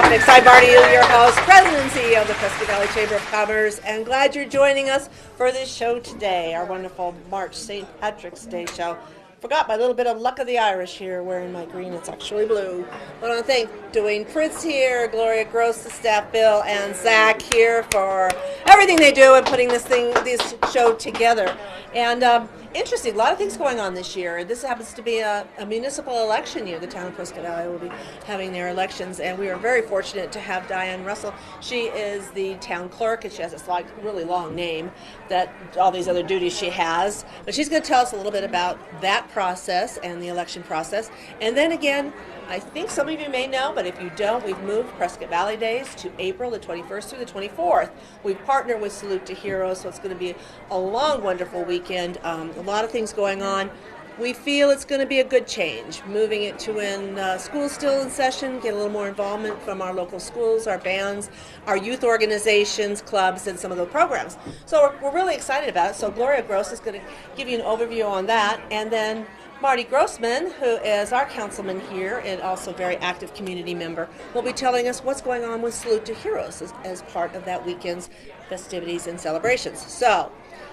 Politics. I'm Marnie Uhl, your host, President and CEO of the Prescott Valley Chamber of Commerce, and glad you're joining us for this show today, our wonderful March St. Patrick's Day show. Forgot my little bit of luck of the Irish here, wearing my green. It's actually blue. I want to thank Dwayne Prince here, Gloria Gross, the staff, Bill, and Zach here for everything they do in putting this show together. And interesting, a lot of things going on this year. This happens to be a municipal election year. The town of Prescott Valley will be having their elections, and we are very fortunate to have Diane Russell. She is the town clerk, and she has this really long name that all these other duties she has. But she's going to tell us a little bit about that process and the election process. And then again, I think some of you may know, but if you don't, we've moved Prescott Valley Days to April the 21st through the 24th. We've partnered with Salute to Heroes, so it's going to be a long, wonderful weekend. A lot of things going on. We feel it's going to be a good change, moving it to when school's still in session, get a little more involvement from our local schools, our bands, our youth organizations, clubs, and some of those programs. So we're really excited about it. So Gloria Gross is going to give you an overview on that, and then Marty Grossman, who is our councilman here and also a very active community member, will be telling us what's going on with Salute to Heroes as part of that weekend's festivities and celebrations. So,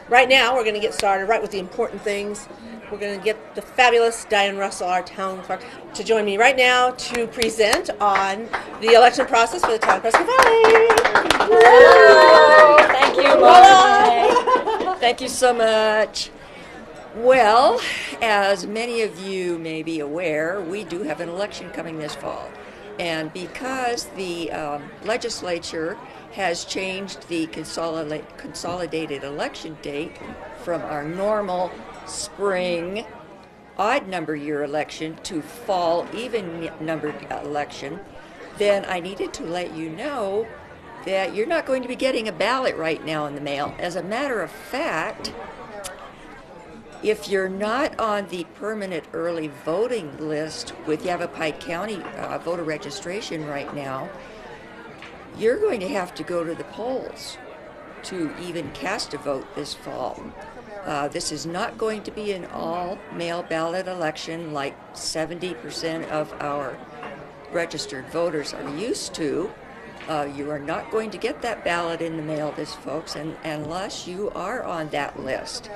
right now, we're going to get started right with the important things. We're going to get the fabulous Diane Russell, our town clerk, to join me right now to present on the election process for the town of Prescott Valley. Hello. Thank you, Marnie. Thank you so much. Well, as many of you may be aware, we do have an election coming this fall. And because the legislature has changed the consolidated election date from our normal spring odd number year election to fall even numbered election, then I needed to let you know that you're not going to be getting a ballot right now in the mail. As a matter of fact, if you're not on the permanent early voting list with Yavapai County voter registration right now, you're going to have to go to the polls to even cast a vote this fall. This is not going to be an all-mail ballot election like 70% of our registered voters are used to. You are not going to get that ballot in the mail folks, unless you are on that list.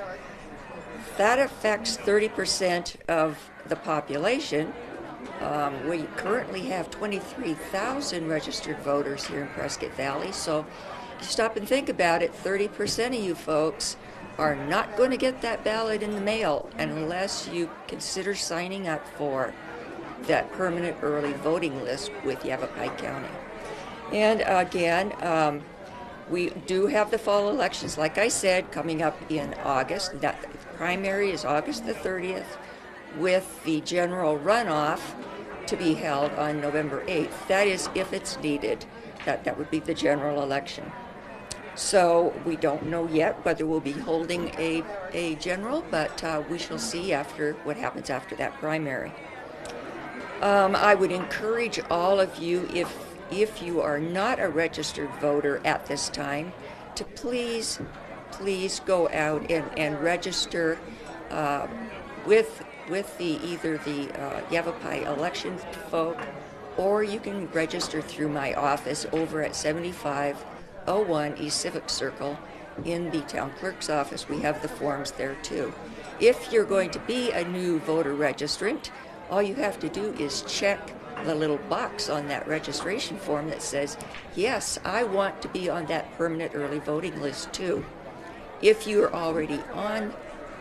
That affects 30% of the population. We currently have 23,000 registered voters here in Prescott Valley, so if you stop and think about it, 30% of you folks are not going to get that ballot in the mail unless you consider signing up for that permanent early voting list with Yavapai County. And again, we do have the fall elections, like I said, coming up in August. That primary is August the 30th, with the general runoff to be held on November 8th. That is, if it's needed. That would be the general election. So we don't know yet whether we'll be holding a general, but we shall see after what happens after that primary. I would encourage all of you, if you are not a registered voter at this time, to please go out and register with either the Yavapai election folk, or you can register through my office over at 7501 East Civic Circle in the town clerk's office. We have the forms there too. If you're going to be a new voter registrant, all you have to do is check the little box on that registration form that says, yes, I want to be on that permanent early voting list too. If you're already on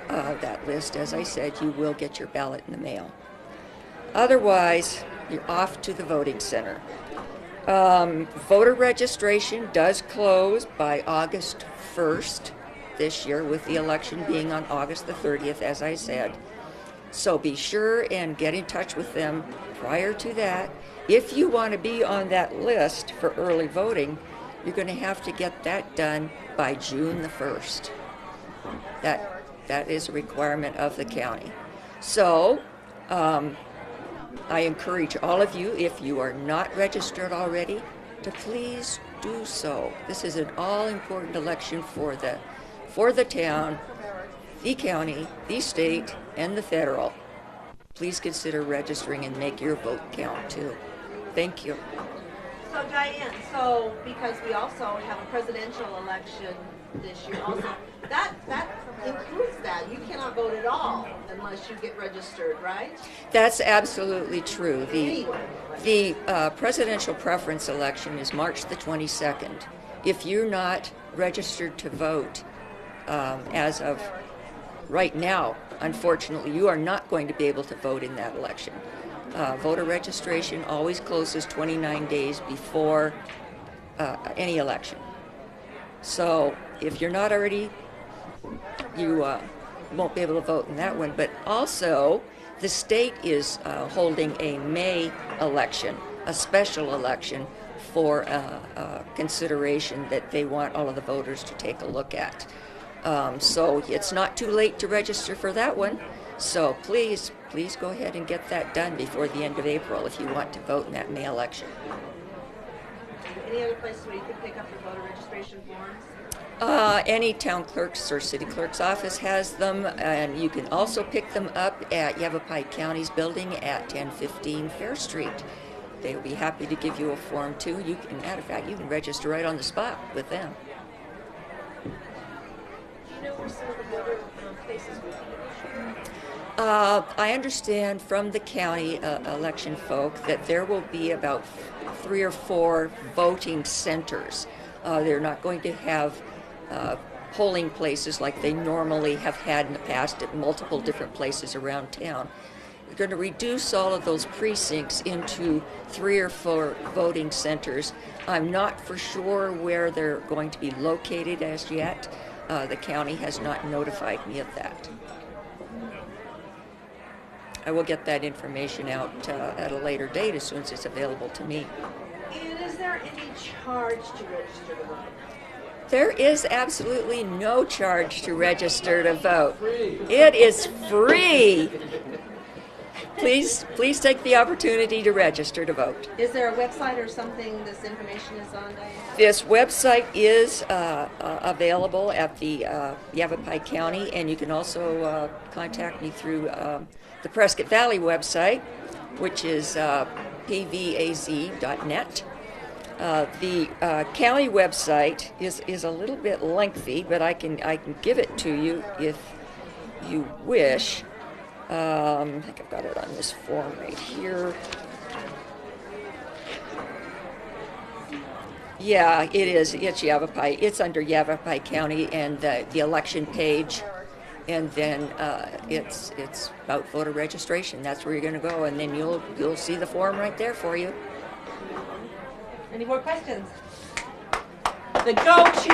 that list, as I said, you will get your ballot in the mail. Otherwise, you're off to the voting center. Voter registration does close by August 1st this year, with the election being on August the 30th, as I said. So be sure and get in touch with them prior to that. If you want to be on that list for early voting, you're going to have to get that done by June the 1st. That is a requirement of the county. So I encourage all of you, if you are not registered already, to please do so. This is an all-important election for the town, the county, the state, and the federal. Please consider registering and make your vote count too. Thank you. So Diane, so because we also have a presidential election this year, also that includes that. You cannot vote at all unless you get registered, right? That's absolutely true. Anyway. The presidential preference election is March the 22nd. If you're not registered to vote as of right now, unfortunately, you are not going to be able to vote in that election. Voter registration always closes 29 days before any election. So if you're not already, you won't be able to vote in that one. But also, the state is holding a May election, a special election for consideration that they want all of the voters to take a look at. So it's not too late to register for that one. So please go ahead and get that done before the end of April if you want to vote in that May election. Any other places where you can pick up your voter registration forms? Any town clerk's or city clerk's office has them, and you can also pick them up at Yavapai County's building at 1015 Fair Street. They will be happy to give you a form too. You can, matter of fact, you can register right on the spot with them. Do you know where some of the voter places will be this year? I understand from the county election folk that there will be about 3 or 4 voting centers. They're not going to have polling places like they normally have had in the past at multiple different places around town. We're going to reduce all of those precincts into 3 or 4 voting centers. I'm not for sure where they're going to be located as yet. The county has not notified me of that. I will get that information out at a later date as soon as it's available to me. And is there any charge to register to vote? There is absolutely no charge to register to vote. It is free. Please take the opportunity to register to vote. Is there a website or something this information is on, Diane? This website is available at the Yavapai County, and you can also contact me through the Prescott Valley website, which is pvaz.net. The county website is a little bit lengthy, but I can give it to you if you wish. I think I've got it on this form right here. Yeah, it is. It's Yavapai. It's under Yavapai County and the election page, and then it's about voter registration. That's where you're going to go, and then you'll see the form right there for you. Any more questions? The go-to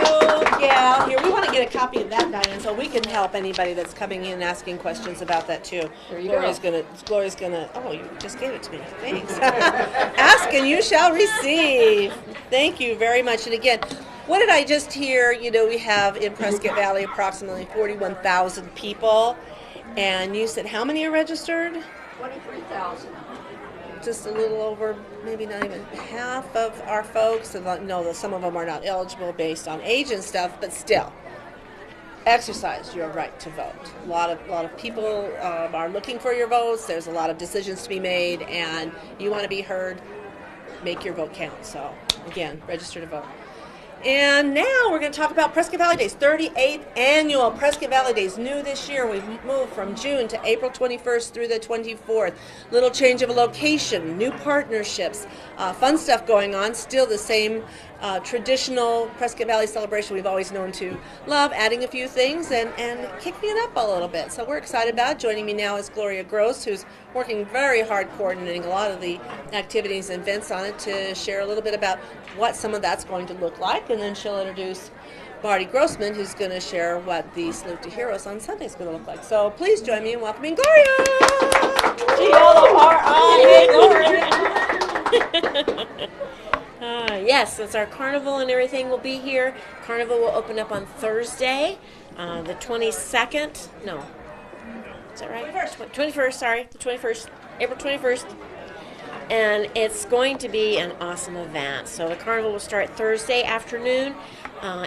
gal here. We want to get a copy of that, Diane, so we can help anybody that's coming in and asking questions about that too. There you Gloria's gonna. Oh, you just gave it to me. Thanks. Ask and you shall receive. Thank you very much. And again, what did I just hear? You know, we have in Prescott Valley approximately 41,000 people, and you said how many are registered? 23,000. Just a little over, maybe not even half of our folks. And no, some of them are not eligible based on age and stuff, but still, exercise your right to vote. A lot of people are looking for your votes. There's a lot of decisions to be made, and you want to be heard. Make your vote count. So again, register to vote. And now we're going to talk about Prescott Valley Days, 38th annual Prescott Valley Days. New this year, we've moved from June to April 21st through the 24th. Little change of a location, new partnerships, fun stuff going on. Still the same traditional Prescott Valley celebration we've always known to love, adding a few things and kicking it up a little bit. So we're excited about it. Joining me now is Gloria Gross, who's working very hard coordinating a lot of the activities and events on it to share a little bit about what some of that's going to look like, and then she'll introduce Marty Grossman, who's going to share what the Salute to Heroes on Sunday is going to look like. So please join me in welcoming Gloria! Yes, it's our carnival and everything will be here. Carnival will open up on Thursday, the 22nd. No. Is that right? 21st, sorry. The 21st. April 21st. and it's going to be an awesome event. So the carnival will start Thursday afternoon.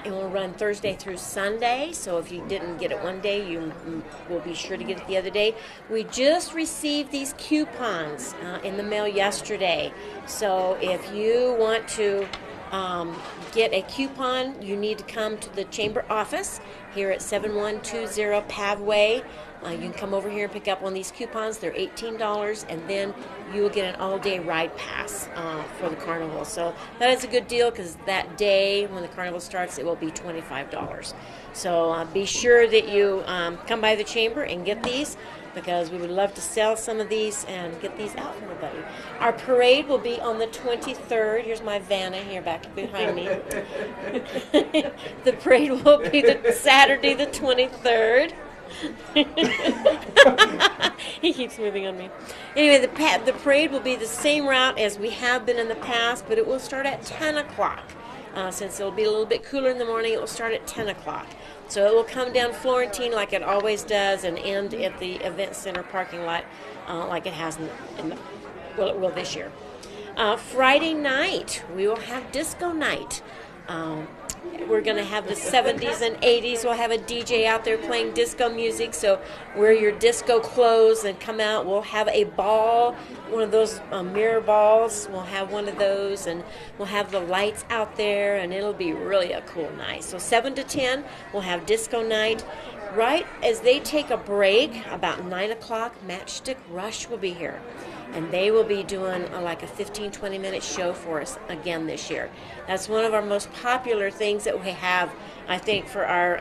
It will run Thursday through Sunday, so if you didn't get it one day, you will be sure to get it the other day. We just received these coupons in the mail yesterday, so if you want to get a coupon, you need to come to the chamber office here at 7120 Pavway. You can come over here and pick up one of these coupons. They're $18, and then you will get an all-day ride pass for the carnival. So that is a good deal because that day when the carnival starts, it will be $25. So be sure that you come by the chamber and get these, because we would love to sell some of these and get these out for everybody. Our parade will be on the 23rd. Here's my Vanna here back behind me. The parade will be Saturday the 23rd. He keeps moving on me. Anyway, the parade will be the same route as we have been in the past, but it will start at 10 o'clock. Since it will be a little bit cooler in the morning, it will start at 10 o'clock. So it will come down Florentine like it always does and end at the event center parking lot like it has it will this year. Friday night, we will have disco night. We're going to have the 70s and 80s. We'll have a DJ out there playing disco music, so wear your disco clothes and come out. We'll have a ball, one of those mirror balls. We'll have one of those, and we'll have the lights out there, and it'll be really a cool night. So 7 to 10, we'll have disco night. Right as they take a break, about 9 o'clock, Matchstick Rush will be here. And they will be doing like a 15, 20-minute show for us again this year. That's one of our most popular things that we have, I think, for our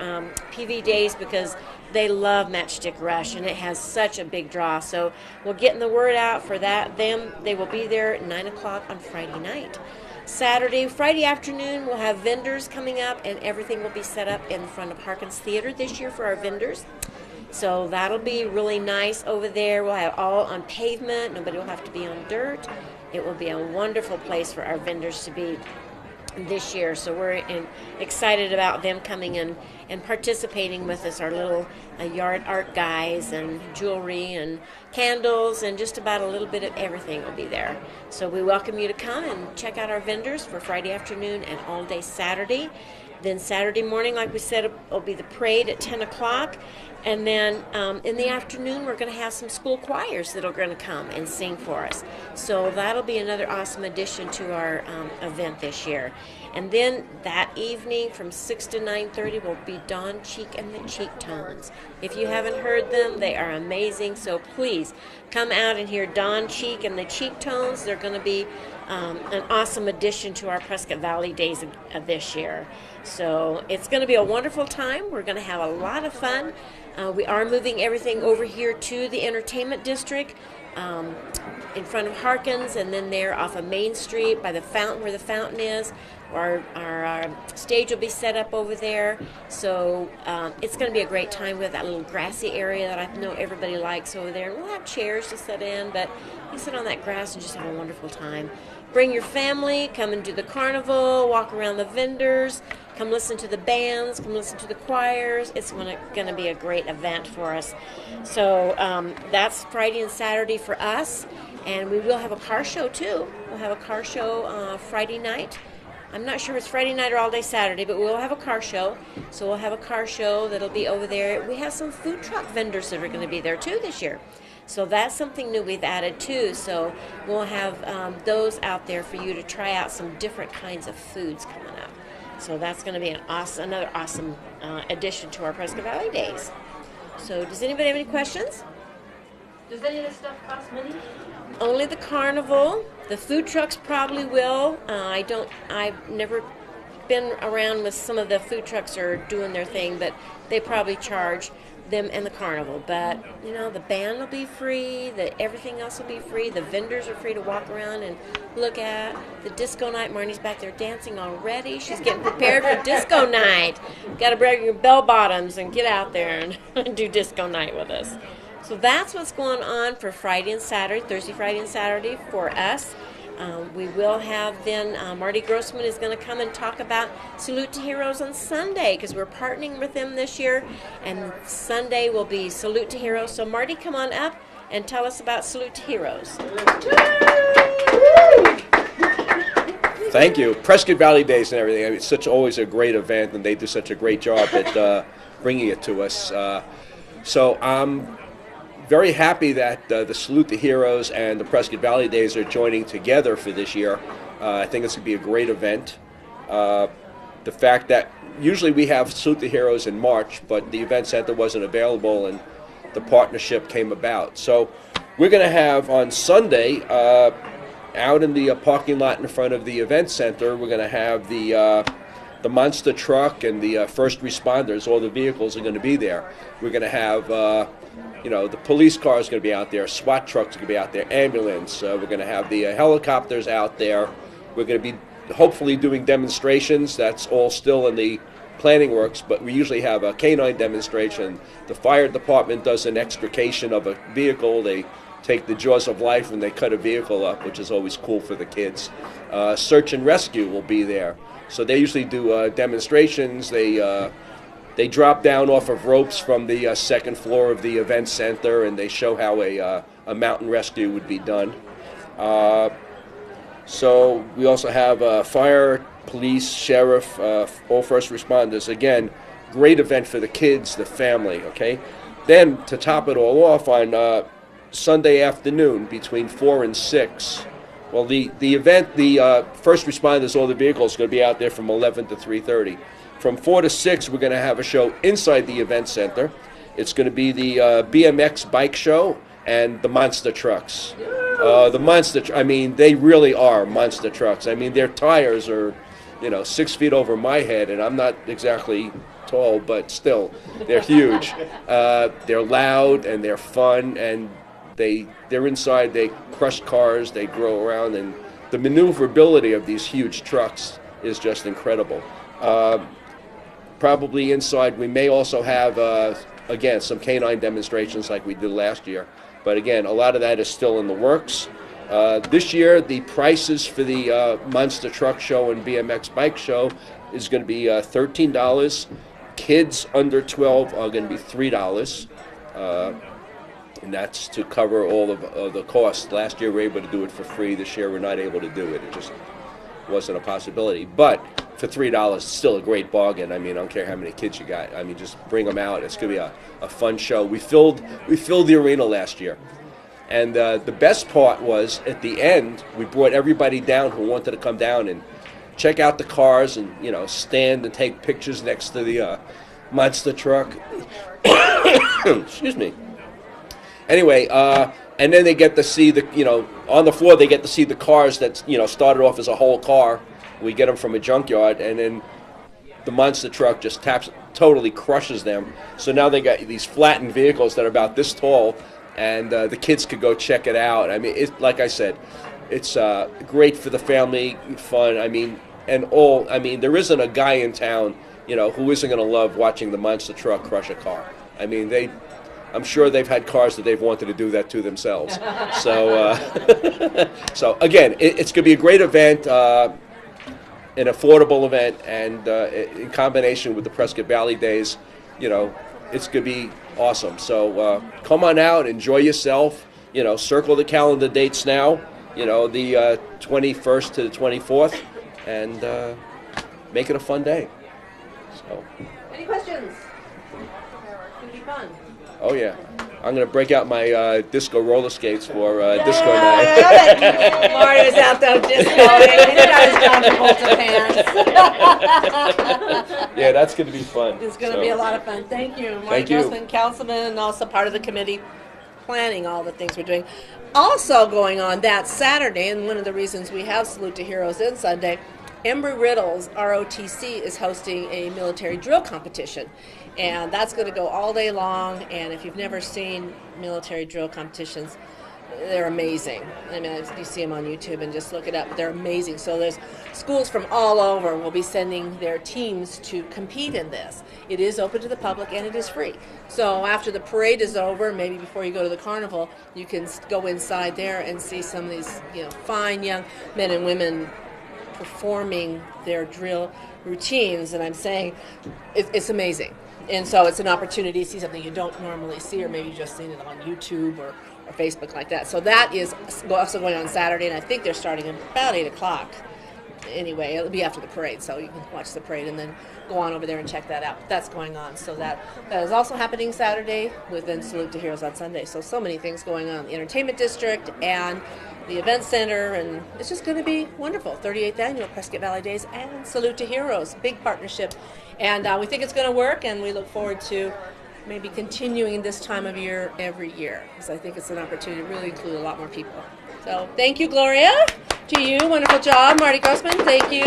PV days, because they love Matchstick Rush, and it has such a big draw. So we're getting the word out for that. They will be there at 9 o'clock on Friday night. Friday afternoon, we'll have vendors coming up, and everything will be set up in front of Harkins Theater this year for our vendors. So that'll be really nice over there. We'll have all on pavement. Nobody will have to be on dirt. It will be a wonderful place for our vendors to be this year. So we're excited about them coming in and participating with us, our little yard art guys and jewelry and candles and just about a little bit of everything will be there. So we welcome you to come and check out our vendors for Friday afternoon and all day Saturday. Then Saturday morning, like we said, will be the parade at 10 o'clock. And then in the afternoon, we're going to have some school choirs that are going to come and sing for us. So that'll be another awesome addition to our event this year. And then that evening from 6 to 9:30 will be Dawn Cheek and the Cheek Tones. If you haven't heard them, they are amazing. So please come out and hear Dawn Cheek and the Cheek Tones. They're going to be an awesome addition to our Prescott Valley Days of this year. So it's going to be a wonderful time. We're going to have a lot of fun. We are moving everything over here to the entertainment district in front of Harkins, and then there off of Main Street by the fountain, where the fountain is. Our stage will be set up over there. So it's going to be a great time with that little grassy area that I know everybody likes over there. We'll have chairs to sit in, but you sit on that grass and just have a wonderful time. Bring your family, come and do the carnival, walk around the vendors, come listen to the bands, come listen to the choirs. It's going to be a great event for us. So that's Friday and Saturday for us, and we will have a car show too. We'll have a car show Friday night. I'm not sure if it's Friday night or all day Saturday, but we'll have a car show. So we'll have a car show that'll be over there. We have some food truck vendors that are going to be there too this year. So that's something new we've added too. So we'll have those out there for you to try out some different kinds of foods coming up. So that's going to be another awesome addition to our Prescott Valley Days. So does anybody have any questions? Does any of this stuff cost money? Only the carnival. The food trucks probably will. I've never been around with some of the food trucks are doing their thing, but they probably charge them and the carnival. But the band will be free. Everything else will be free. The vendors are free to walk around and look at. The disco night, Marnie's back there dancing already. She's getting prepared for disco night. Got to bring your bell bottoms and get out there and do disco night with us. So that's what's going on for Friday and Saturday, Thursday, Friday, and Saturday for us. We will have then Marty Grossman is going to come and talk about Salute to Heroes on Sunday, because we're partnering with them this year, and Sunday will be Salute to Heroes. So Marty, come on up and tell us about Salute to Heroes. Thank you. Prescott Valley Days and everything. I mean, it's always a great event, and they do such a great job at bringing it to us. So I'm very happy that the Salute to Heroes and the Prescott Valley Days are joining together for this year. I think it's going to be a great event. The fact that usually we have Salute to Heroes in March, but the event center wasn't available, and the partnership came about. So we're going to have on Sunday, out in the parking lot in front of the event center, we're going to have the monster truck and the first responders. All the vehicles are going to be there. We're going to have, the police car is going to be out there, SWAT trucks are going to be out there, ambulance. We're going to have the helicopters out there. We're going to be hopefully doing demonstrations. That's all still in the planning works, but we usually have a canine demonstration. The fire department does an extrication of a vehicle. They take the jaws of life and they cut a vehicle up, which is always cool for the kids. Search and rescue will be there. So they usually do demonstrations. They drop down off of ropes from the second floor of the event center, and they show how a mountain rescue would be done. So we also have fire, police, sheriff, all first responders. Again, great event for the kids, the family, okay? Then, to top it all off, on Sunday afternoon between 4 and 6, well, the event, the first responders, all the vehicles, are going to be out there from 11 to 3:30. From 4 to 6, we're going to have a show inside the event center. It's going to be the BMX bike show and the monster trucks. I mean, they really are monster trucks. I mean, their tires are, 6 feet over my head, and I'm not exactly tall, but still, they're huge. They're loud, and they're fun, and they're inside, they crush cars, they grow around, and the maneuverability of these huge trucks is just incredible. Probably inside, we may also have, again, some canine demonstrations like we did last year. But again, a lot of that is still in the works. This year, the prices for the Monster Truck Show and BMX Bike Show is going to be $13. Kids under 12 are going to be $3. And that's to cover all of the costs. Last year, we were able to do it for free. This year, we're not able to do it. It just wasn't a possibility. But for $3, it's still a great bargain. I mean, I don't care how many kids you got. I mean, just bring them out. It's going to be a fun show. We filled the arena last year. And the best part was, at the end, we brought everybody down who wanted to come down and check out the cars and, stand and take pictures next to the monster truck. Excuse me. Anyway, and then they get to see on the floor, they get to see the cars that, started off as a whole car. We get them from a junkyard, and then the monster truck just totally crushes them. So now they got these flattened vehicles that are about this tall, and the kids could go check it out. I mean, like I said, it's great for the family, fun. I mean, there isn't a guy in town, who isn't going to love watching the monster truck crush a car. I mean, I'm sure they've had cars that they've wanted to do that to themselves. So, so again, it's going to be a great event, an affordable event, and in combination with the Prescott Valley Days, it's going to be awesome. So come on out, enjoy yourself. Circle the calendar dates now. The 21st to the 24th, and make it a fun day. So. Any questions? It's going to be fun. Oh, yeah. I'm going to break out my disco roller skates for disco night. Marnie was out there discoing. Yeah, that's going to be fun. It's going to be a lot of fun. Thank you. Thank you. Grossman, councilman, and also part of the committee planning all the things we're doing. Also going on that Saturday, and one of the reasons we have Salute to Heroes in Sunday, Embry-Riddle's ROTC is hosting a military drill competition. And that's going to go all day long, and if you've never seen military drill competitions, they're amazing. I mean, you see them on YouTube and just look it up. They're amazing. So there's schools from all over will be sending their teams to compete in this. It is open to the public, and it is free. So after the parade is over, maybe before you go to the carnival, you can go inside there and see some of these fine young men and women performing their drill routines. And I'm saying it's amazing. And so it's an opportunity to see something you don't normally see, or maybe you've just seen it on YouTube or or Facebook like that. So that is also going on Saturday, and I think they're starting about 8 o'clock. Anyway, it'll be after the parade, so you can watch the parade and then go on over there and check that out. That's going on. So that is also happening Saturday, with then Salute to Heroes on Sunday. So many things going on. The Entertainment District and the Event Center, and it's just going to be wonderful. 38th Annual Prescott Valley Days and Salute to Heroes. Big partnership. And we think it's going to work, and we look forward to maybe continuing this time of year every year, because I think it's an opportunity to really include a lot more people. So thank you, Gloria. To you, wonderful job. Marty Grossman, thank you.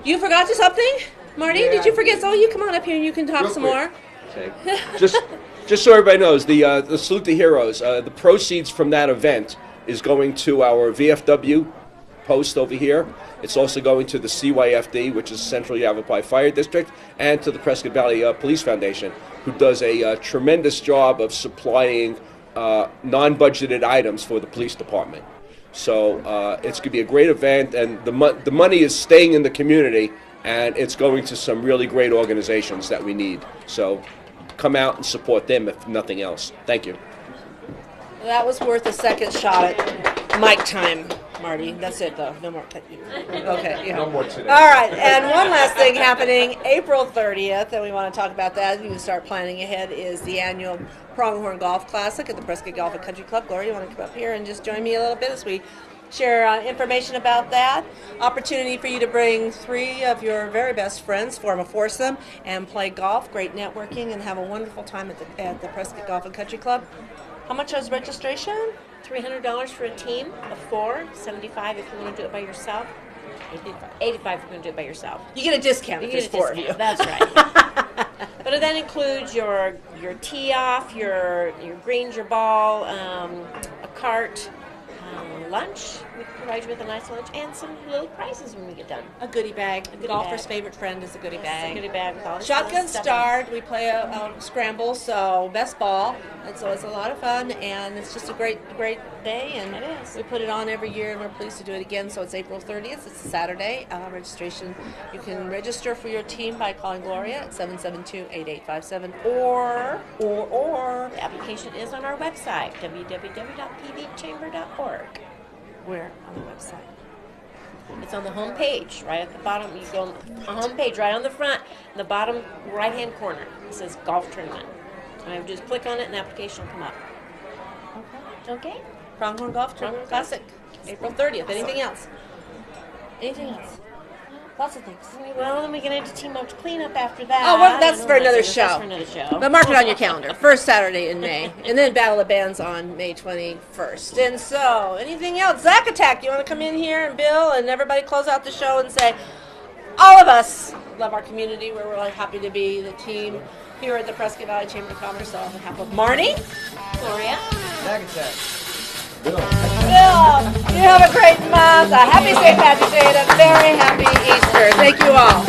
You forgot to something? Marty, did you forget? So you come on up here and you can talk some more. Okay. Just so everybody knows, the Salute to Heroes, the proceeds from that event is going to our VFW post over here. It's also going to the CYFD, which is Central Yavapai Fire District, and to the Prescott Valley Police Foundation, who does a tremendous job of supplying non-budgeted items for the police department. So it's going to be a great event, and the money is staying in the community, and it's going to some really great organizations that we need. So come out and support them, if nothing else. Thank you. That was worth a second shot at mic time, Marty. That's it, though. No more. Okay. Yeah. No more today. All right. And one last thing happening, April 30th, and we want to talk about that. You can start planning ahead, is the annual Pronghorn Golf Classic at the Prescott Golf and Country Club. Gloria, you want to come up here and just join me a little bit as we share information about that? Opportunity for you to bring 3 of your very best friends, form a foursome, and play golf. Great networking, and have a wonderful time at the Prescott Golf and Country Club. How much is registration? $300 for a team of 4, $75 if you want to do it by yourself, $85 if you're going to do it by yourself. You get a discount if there's 4 of you. That's right. But that includes your tee off, your greens, your ball, a cart, lunch. We provide you with a nice lunch and some little prizes when we get done. A goodie bag. A golfer's favorite friend is a goodie bag. A goodie bag with all the Shotgun stuff start. We play a scramble, so best ball, and so it's a lot of fun, and it's just a great day. And it is. We put it on every year, and we're pleased to do it again. So it's April 30th. It's a Saturday. Registration. You can register for your team by calling Gloria at 772-8857, or The application is on our website, www.pvchamber.org. where on the website? It's on the home page, right at the bottom. You go on the home page, right on the front, in the bottom right-hand corner. It says Golf Tournament. And I would just click on it, and the application will come up. Okay? Pronghorn Golf Classic, April 30th. Anything else? Anything else? Lots of things. Well, then we get into Team Up Cleanup after that. Oh, well, that's for another That's show. for another show. But mark it on your calendar. First Saturday in May. And then Battle of Bands on May 21st. And so, anything else? Zack Attack, you want to come in here, and Bill and everybody close out the show and say, all of us love our community. We're really happy to be the team here at the Prescott Valley Chamber of Commerce. So on behalf of Marnie, Gloria. Zack Attack. Bill, you have a great month. A happy St. Patrick's Day and a very happy Easter. Thank you all.